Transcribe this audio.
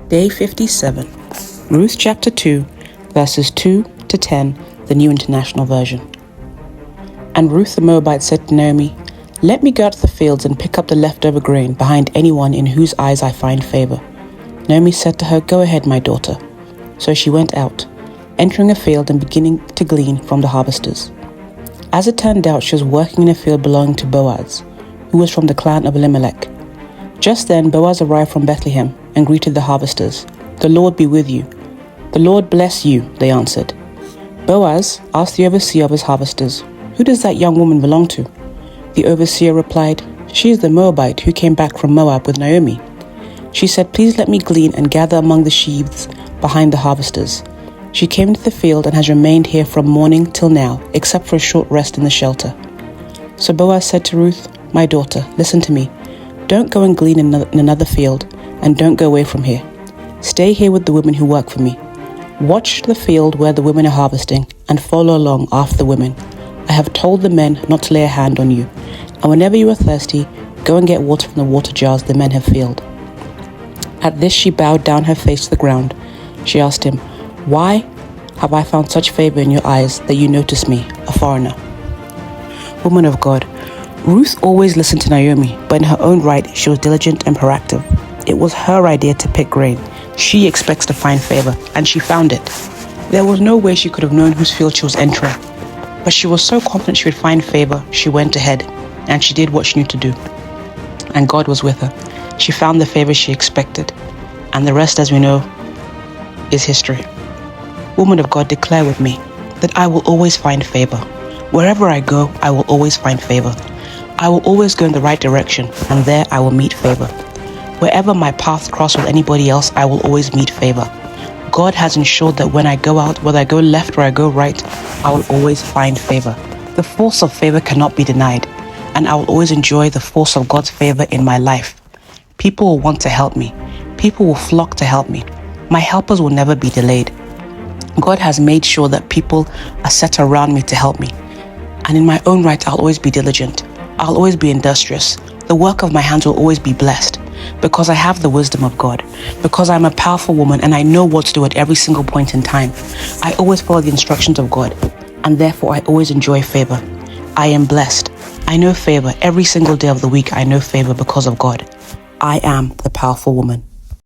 Day 57, Ruth chapter 2, verses 2 to 10, the New International Version. And Ruth the Moabite said to Naomi, "Let me go out to the fields and pick up the leftover grain behind anyone in whose eyes I find favor." Naomi said to her, "Go ahead, my daughter." So she went out, entering a field and beginning to glean from the harvesters. As it turned out, she was working in a field belonging to Boaz, who was from the clan of Elimelech. Just then Boaz arrived from Bethlehem and greeted the harvesters. "The Lord be with you." "The Lord bless you," they answered. Boaz asked the overseer of his harvesters, "Who does that young woman belong to?" The overseer replied, "She is the Moabite who came back from Moab with Naomi." She said, "Please let me glean and gather among the sheaves behind the harvesters." She came into the field and has remained here from morning till now, except for a short rest in the shelter. So Boaz said to Ruth, "My daughter, listen to me. Don't go and glean in another field, and don't go away from here. Stay here with the women who work for me. Watch the field where the women are harvesting, and follow along after the women. I have told the men not to lay a hand on you, and whenever you are thirsty, go and get water from the water jars the men have filled." At this she bowed down her face to the ground. She asked him, "Why have I found such favor in your eyes that you notice me, a foreigner?" Woman of God, Ruth always listened to Naomi, but in her own right, she was diligent and proactive. It was her idea to pick grain. She expects to find favor, and she found it. There was no way she could have known whose field she was entering, but she was so confident she would find favor, she went ahead, and she did what she knew to do. And God was with her. She found the favor she expected, and the rest, as we know, is history. Woman of God, declare with me that I will always find favor. Wherever I go, I will always find favor. I will always go in the right direction, and there I will meet favor. Wherever my paths cross with anybody else, I will always meet favor. God has ensured that when I go out, whether I go left or I go right, I will always find favor. The force of favor cannot be denied, and I will always enjoy the force of God's favor in my life. People will want to help me. People will flock to help me. My helpers will never be delayed. God has made sure that people are set around me to help me. And in my own right, I'll always be diligent. I'll always be industrious. The work of my hands will always be blessed because I have the wisdom of God, because I'm a powerful woman and I know what to do at every single point in time. I always follow the instructions of God, and therefore I always enjoy favor. I am blessed. I know favor. Every single day of the week, I know favor because of God. I am the powerful woman.